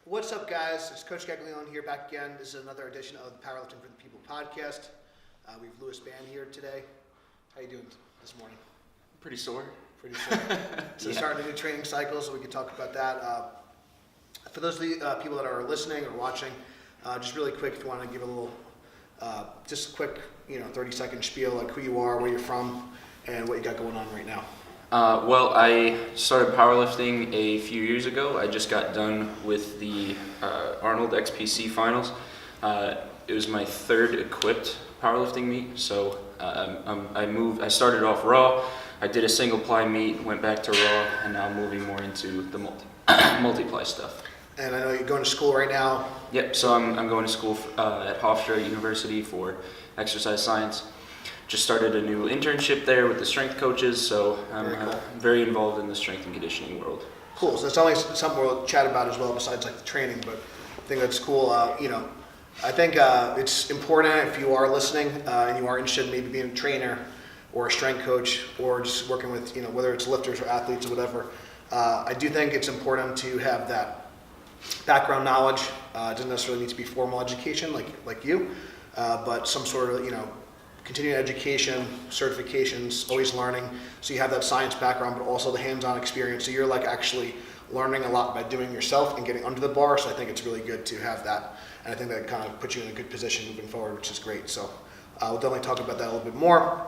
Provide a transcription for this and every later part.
What's up, guys? It's Coach Gaglione here back again. This is another edition of the Powerlifting for the People podcast. We have Lewis Band here today. How you doing this morning? Pretty sore. Pretty sore. So starting a new training cycle, so we can talk about that. For those of the people that are listening or watching, just really quick, if you want to give a little, just quick, 30-second spiel, like who you are, where you're from, and what you got going on right now. Well, I started powerlifting a few years ago. I just got done with the Arnold XPC finals. It was my third equipped powerlifting meet, so I started off raw. I did a single ply meet, went back to raw, and now I'm moving more into the multiply stuff. And I know you're going to school right now. Yep, so I'm going to school at Hofstra University for exercise science. Just started a new internship there with the strength coaches, so I'm cool. very involved in the strength and conditioning world. Cool. So it's always something we'll chat about as well, besides like the training. But I think that's cool. I think it's important if you are listening and you are interested in maybe being a trainer or a strength coach or just working with whether it's lifters or athletes or whatever. I do think it's important to have that background knowledge. It doesn't necessarily need to be formal education like you, but some sort of continuing education, certifications, always learning. So you have that science background, but also the hands-on experience. So you're like actually learning a lot by doing yourself and getting under the bar. So I think it's really good to have that. And I think that kind of puts you in a good position moving forward, which is great. So we'll definitely talk about that a little bit more.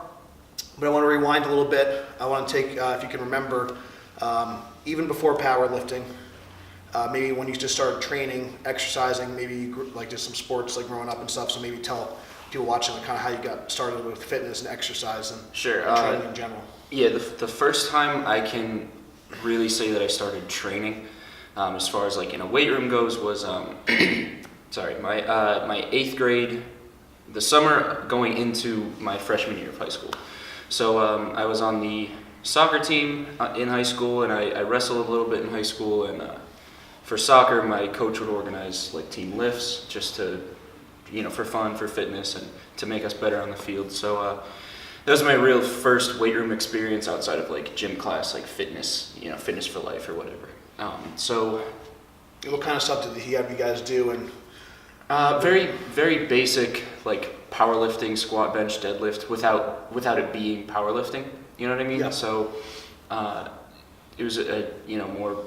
But I want to rewind a little bit. I want to take, if you can remember, even before powerlifting, maybe when you just started training, exercising, maybe you did some sports like growing up and stuff. So maybe tell people watching kind of how you got started with fitness and exercise and training in general. Yeah, the first time I can really say that I started training, as far as like in a weight room goes, was my 8th grade, the summer going into my freshman year of high school. So I was on the soccer team in high school, and I wrestled a little bit in high school. And for soccer, my coach would organize like team lifts just to for fun, for fitness, and to make us better on the field. So that was my real first weight room experience outside of like gym class, like fitness, fitness for life or whatever. So what kind of stuff did he have you guys do? And very, very basic, like powerlifting, squat, bench, deadlift, without it being powerlifting. You know what I mean? Yeah. So it was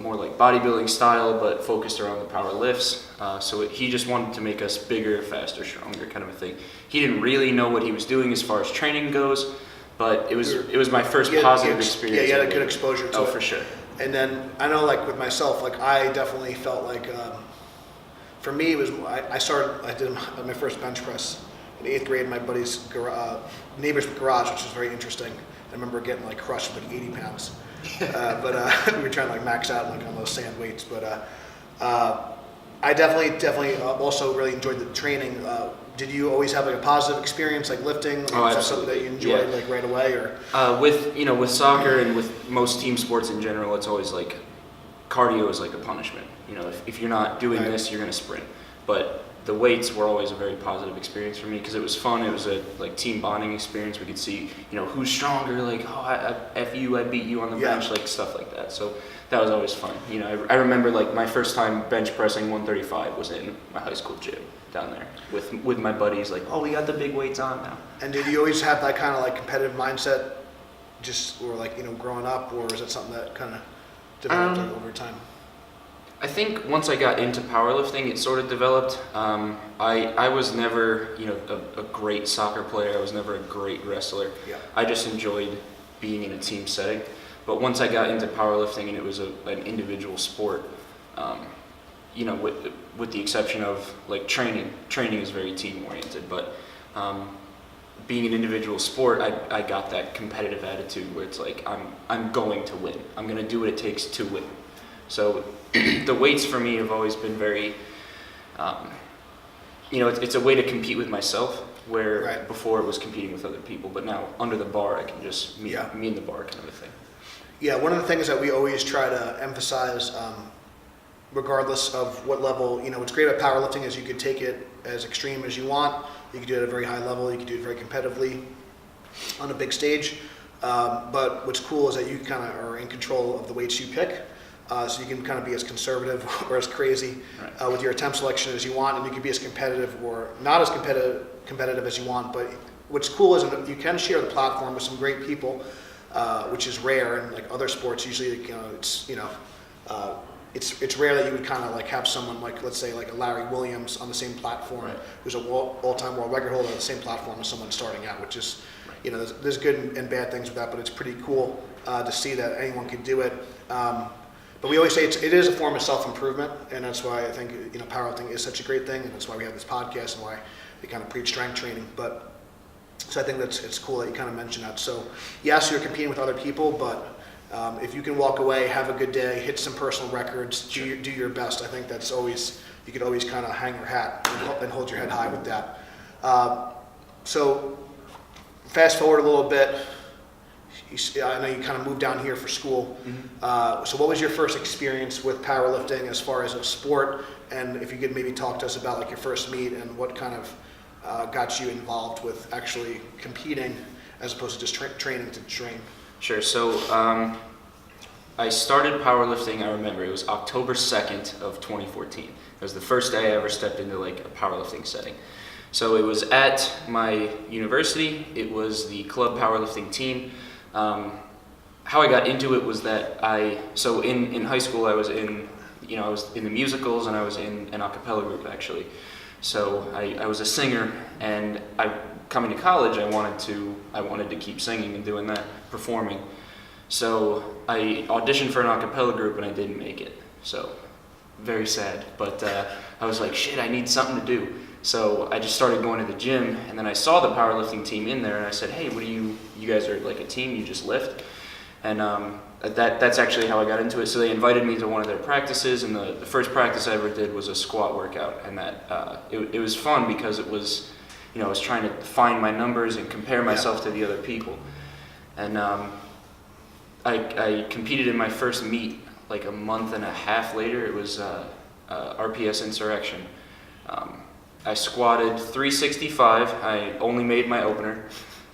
more like bodybuilding style, but focused around the power lifts. So he just wanted to make us bigger, faster, stronger, kind of a thing. He didn't really know what he was doing as far as training goes, but it was my first positive experience. Yeah, you had a good exposure to it. Oh, for sure. And then I know, like with myself, like I definitely felt like, for me, it was I did my first bench press in 8th grade in my buddy's neighbor's garage, which was very interesting. I remember getting like crushed with like 80 pounds. But we were trying to like max out like on those sand weights. But I definitely also really enjoyed the training. Did you always have like a positive experience like lifting? Like, was that something that you enjoyed like right away, or? With soccer and with most team sports in general, it's always like cardio is like a punishment. If you're not doing this, you're gonna sprint. But the weights were always a very positive experience for me because it was fun. It was a like team bonding experience. We could see, who's stronger. Like, I beat you on the bench, like stuff like that. So that was always fun. I remember like my first time bench pressing 135 was in my high school gym down there with my buddies. Like, we got the big weights on now. And did you always have that kind of like competitive mindset, or like growing up, or is it something that kind of developed over time? I think once I got into powerlifting, it sort of developed. I was never, a great soccer player. I was never a great wrestler. Yeah. I just enjoyed being in a team setting. But once I got into powerlifting and it was an individual sport, with the exception of like training is very team oriented. But being an individual sport, I got that competitive attitude where it's like I'm going to win. I'm going to do what it takes to win. So the weights for me have always been very, it's a way to compete with myself, where before it was competing with other people, but now under the bar I can just me and the bar kind of a thing. Yeah, one of the things that we always try to emphasize, regardless of what level, what's great about powerlifting is you could take it as extreme as you want. You can do it at a very high level. You can do it very competitively on a big stage. But what's cool is that you kind of are in control of the weights you pick. so you can kind of be as conservative or as crazy with your attempt selection as you want, and you can be as competitive or not as competitive as you want. But what's cool is that you can share the platform with some great people, which is rare in like other sports. Usually, it's rare that you would kind of like have someone like, let's say, like a Larry Williams on the same platform, who's an all-time world record holder on the same platform as someone starting out, which is, there's good and bad things with that, but it's pretty cool to see that anyone can do it. But we always say it is a form of self-improvement, and that's why I think powerlifting is such a great thing, and that's why we have this podcast and why we kind of preach strength training. But so I think it's cool that you kind of mentioned that. So yes, you're competing with other people, but if you can walk away, have a good day, hit some personal records, do your best. I think that's always, you could always kind of hang your hat and hold your head high with that. So fast forward a little bit. I know you kind of moved down here for school. So what was your first experience with powerlifting as far as a sport? And if you could maybe talk to us about like your first meet and what kind of got you involved with actually competing as opposed to just training to train. Sure. So I started powerlifting, I remember, it was October 2nd of 2014. It was the first day I ever stepped into like a powerlifting setting. So it was at my university. It was the club powerlifting team. How I got into it was that in high school I was in the musicals, and I was in an a cappella group actually. So I was a singer, and coming to college I wanted to keep singing and doing that, performing. So I auditioned for an a cappella group and I didn't make it. So very sad, but I was like, shit, I need something to do. So I just started going to the gym, and then I saw the powerlifting team in there, and I said, hey, what do you guys are like a team, you just lift? And that's actually how I got into it. So they invited me to one of their practices, and the first practice I ever did was a squat workout, and that it was fun because it was, I was trying to find my numbers and compare myself to the other people. And I competed in my first meet like a month and a half later. It was RPS Insurrection. I squatted 365. I only made my opener.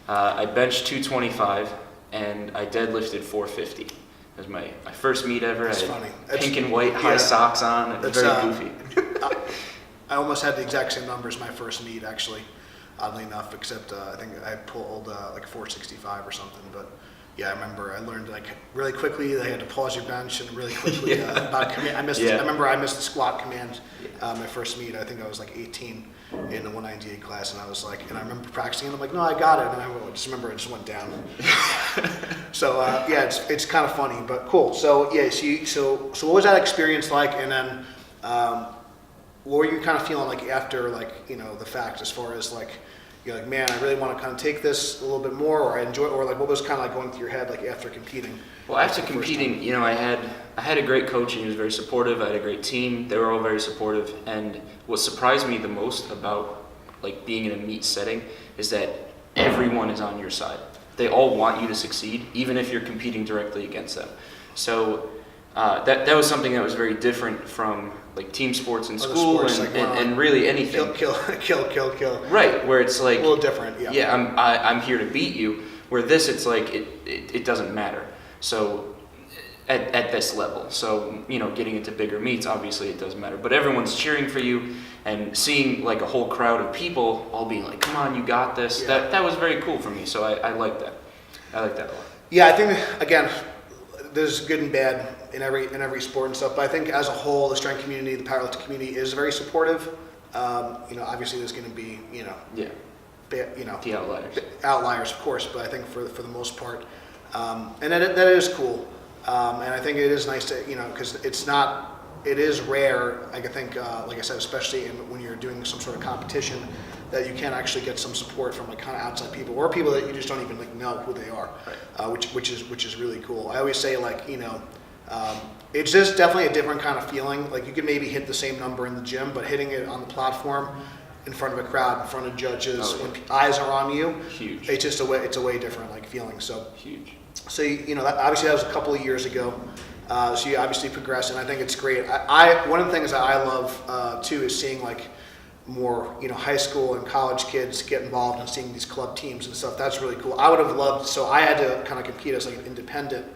I benched 225, and I deadlifted 450. It was my first meet ever. That's I had funny. Pink and white high socks on. It was very goofy. I almost had the exact same numbers my first meet, actually, oddly enough, except I think I pulled like 465 or something. But yeah, I remember I learned like really quickly they had to pause your bench, and really quickly about command. I remember I missed the squat command my first meet. I think I was like 18 in the 198 class, and I was like, and I remember practicing, and I'm like, no, I got it, and I just remember it just went down. So it's kind of funny, but cool. So yeah, so what was that experience like, and then what were you kind of feeling like after the fact, as far as like, you're like, man, I really want to kind of take this a little bit more, or I enjoy it, or like what was kind of like going through your head like after competing? Well, after competing, I had a great coach, and he was very supportive. I had a great team. They were all very supportive. And what surprised me the most about like being in a meet setting is that everyone is on your side. They all want you to succeed, even if you're competing directly against them. So that was something that was very different from like team sports in school and really anything. Kill. Right, where it's like a little different. Yeah. Yeah, I'm here to beat you. Where this, it's like it doesn't matter. So at this level, so getting into bigger meets, obviously it does matter. But everyone's cheering for you, and seeing like a whole crowd of people all being like, "Come on, you got this." Yeah. That was very cool for me. So I like that. I like that a lot. Yeah, I think again, there's good and bad in every sport and stuff. But I think as a whole, the strength community, the powerlifting community is very supportive. Obviously there's going to be the outliers, of course. But I think for the most part, and that is cool. And I think it is nice to because it is rare. I think like I said, especially when you're doing some sort of competition, that you can actually get some support from like kind of outside people or people that you just don't even like know who they are, which is really cool. I always say like it's just definitely a different kind of feeling. Like you can maybe hit the same number in the gym, but hitting it on the platform in front of a crowd, in front of judges, when eyes are on you, huge. It's a way different like feeling. So huge. So obviously that was a couple of years ago. So you obviously progressed, and I think it's great. One of the things that I love too is seeing like more, high school and college kids get involved in seeing these club teams and stuff. That's really cool. I would have loved, so I had to kind of compete as like an independent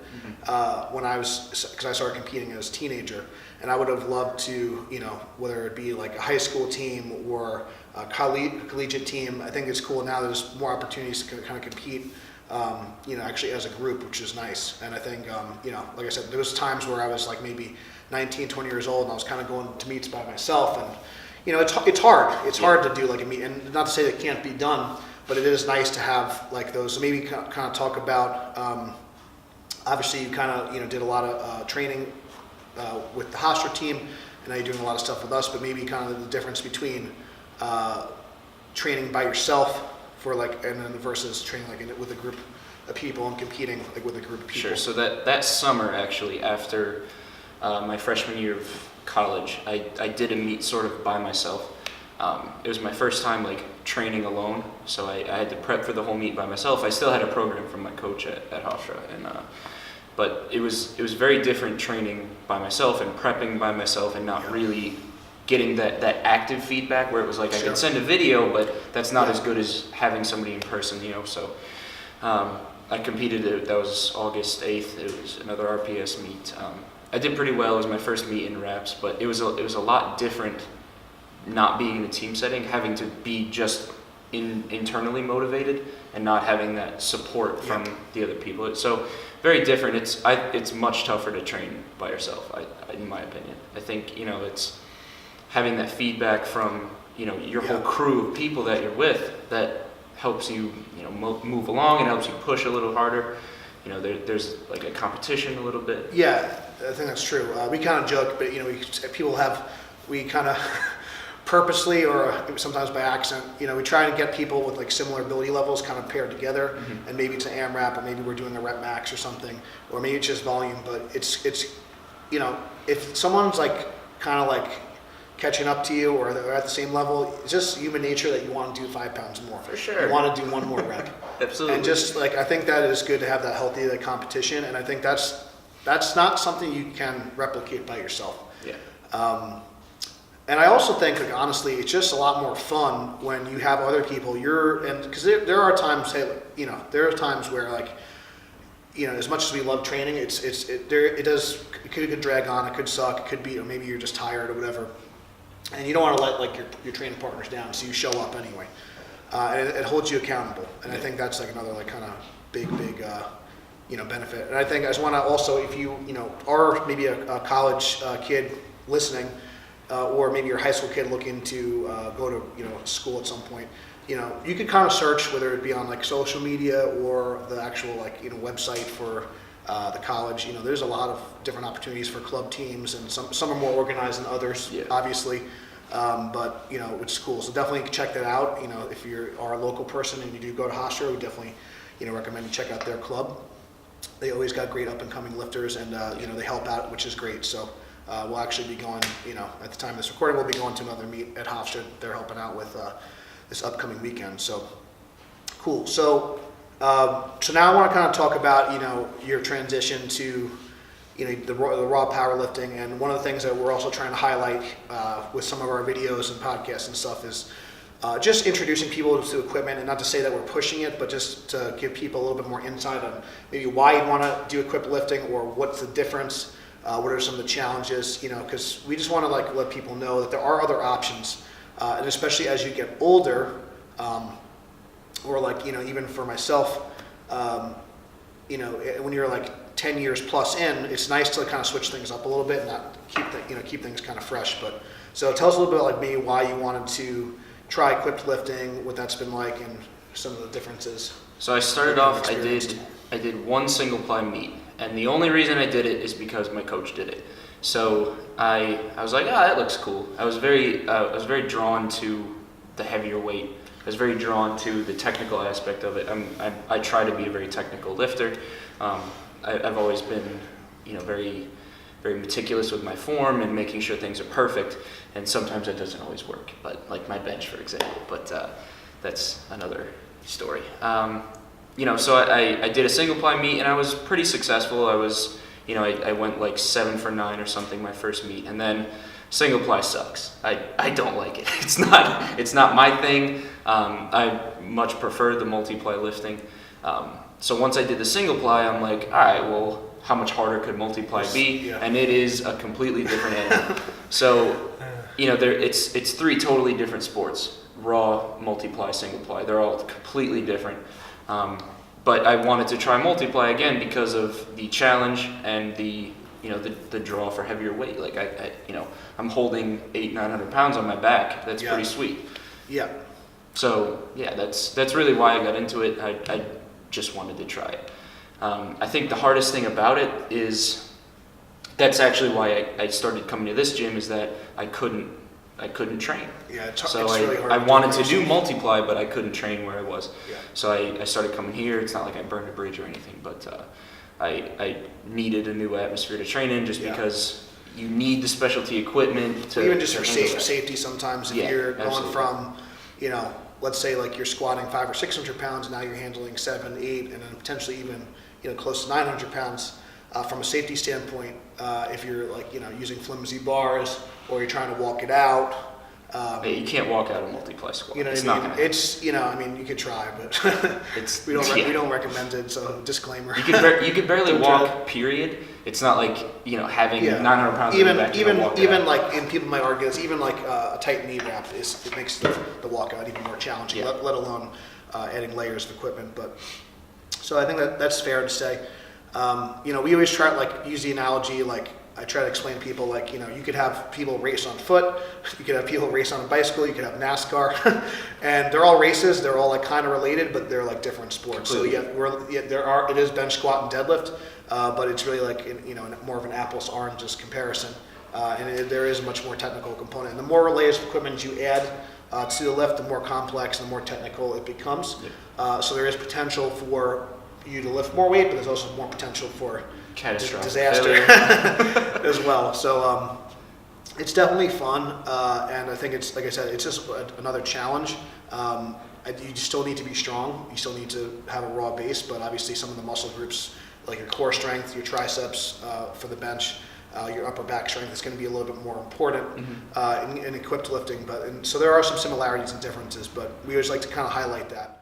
when because I started competing as a teenager, and I would have loved to, whether it be like a high school team or a collegiate team. I think it's cool now there's more opportunities to kind of compete, actually as a group, which is nice. And I think, like I said, there was times where I was like maybe 19, 20 years old, and I was kind of going to meets by myself, and it's hard. It's hard to do like a meet, and not to say that it can't be done, but it is nice to have like those. So maybe kind of talk about. Obviously, you kind of did a lot of training with the Hofstra team, and now you're doing a lot of stuff with us. But maybe kind of the difference between training by yourself for like, and then versus training like with a group of people and competing like with a group of people. Sure. So that summer, actually, after my freshman year of college, I did a meet sort of by myself. It was my first time like training alone, so I had to prep for the whole meet by myself. I still had a program from my coach at Hofstra, but it was very different training by myself and prepping by myself and not really getting that active feedback where it was like I could send a video, but that's not as good as having somebody in person, So I competed. That was August 8th. It was another RPS meet. I did pretty well. It was my first meet in wraps, but it was a lot different not being in a team setting, having to be just internally motivated and not having that support from the other people. So very different. It's much tougher to train by yourself, in my opinion. I think it's having that feedback from your whole crew of people that you're with that helps you move along and helps you push a little harder. There's like a competition a little bit. Yeah, I think that's true. We kind of joke, but we kind of purposely or sometimes by accident, we try to get people with like similar ability levels kind of paired together, and maybe it's an AMRAP, or maybe we're doing a rep max or something, or maybe it's just volume. But it's if someone's like kind of like catching up to you or they're at the same level, it's just human nature that you want to do 5 pounds more. For sure. You want to do one more rep. Absolutely. And just like, I think that is good to have that healthy like competition, and I think that's not something you can replicate by yourself. Yeah. And I also think, like, honestly, it's just a lot more fun when you have other people. Because there are times, there are times where like, as much as we love training, it could drag on, it could suck, it could be, or maybe you're just tired or whatever, and you don't want to let like your training partners down, so you show up anyway, and it holds you accountable. And I think that's like another like kind of big benefit. And I think I just want to also, if you are maybe a college kid listening. Or maybe you're a high school kid looking to go to school at some point. You could kind of search, whether it be on like social media or the actual like website for the college. There's a lot of different opportunities for club teams, and some are more organized than others, obviously. But it's cool. So definitely check that out. If you are a local person and you do go to Hofstra, we definitely recommend you check out their club. They always got great up and coming lifters, and they help out, which is great. So. We'll actually be going, at the time of this recording, we'll be going to another meet at Hofstra. They're helping out with this upcoming weekend. So, cool. So now I want to kind of talk about, your transition to, the raw powerlifting. And one of the things that we're also trying to highlight with some of our videos and podcasts and stuff is just introducing people to equipment, and not to say that we're pushing it, but just to give people a little bit more insight on maybe why you want to do equipped lifting, or what's the difference. What are some of the challenges, because we just want to like let people know that there are other options, and especially as you get older, or like, even for myself, when you're like 10 years plus in, it's nice to kind of switch things up a little bit and not keep things kind of fresh. But so tell us a little bit like maybe why you wanted to try equipped lifting, what that's been like, and some of the differences. So I started off, I did one single ply meet. And the only reason I did it is because my coach did it. So I was like, that looks cool. I was very drawn to the heavier weight. I was very drawn to the technical aspect of it. I try to be a very technical lifter. I've always been, very, very meticulous with my form and making sure things are perfect. And sometimes that doesn't always work. But like my bench, for example. But that's another story. So I did a single ply meet, and I was pretty successful. I was, I went like 7 for 9 or something my first meet, and then Single ply sucks. I don't like it. It's not my thing. I much prefer the multiply lifting. So once I did the single ply, I'm like, all right, well, how much harder could multiply be? Yeah. And it is a completely different animal. So, it's three totally different sports: raw, multiply, single ply. They're all completely different. But I wanted to try multiply again because of the challenge and the draw for heavier weight. Like I'm holding 800-900 pounds on my back. That's pretty sweet. Yeah. So yeah, that's really why I got into it. I just wanted to try it. I think the hardest thing about it is that's actually why I started coming to this gym, is that I couldn't train. Yeah, it's I really hard. wanted to do multiply, but I couldn't train where I was. Yeah. So I started coming here. It's not like I burned a bridge or anything, but I needed a new atmosphere to train in, just because you need the specialty equipment to even just for handle that. safety. Sometimes if you're going absolutely. from, let's say like you're squatting 500 or 600 pounds, now you're handling 7, 8, and then potentially even close to 900 pounds. From a safety standpoint, if you're using flimsy bars or you're trying to walk it out. You can't walk out a multiply squat. It's not gonna. It's you could try, but we don't recommend it. So disclaimer. You could barely walk. Period. It's not like having 900 pounds. Even on your back, even like, and people might argue this, even like a tight knee wrap it makes the walkout even more challenging. Yeah. Let alone adding layers of equipment. But so I think that's fair to say. We always try to use the analogy I try to explain to people you could have people race on foot, you could have people race on a bicycle, you could have NASCAR, and they're all races. They're all kind of related, but they're different sports. Completely. So it is bench squat and deadlift, but it's really more of an apples to oranges comparison, and there is a much more technical component. And the more layers of equipment you add to the lift, the more complex and the more technical it becomes. Yeah. So there is potential for you to lift more weight, but there's also more potential for catastrophic disaster as well. So it's definitely fun, and I think it's, like I said, it's just another challenge. You still need to be strong. You still need to have a raw base, but obviously some of the muscle groups, like your core strength, your triceps for the bench, your upper back strength is going to be a little bit more important in equipped lifting. So there are some similarities and differences, but we always like to kind of highlight that.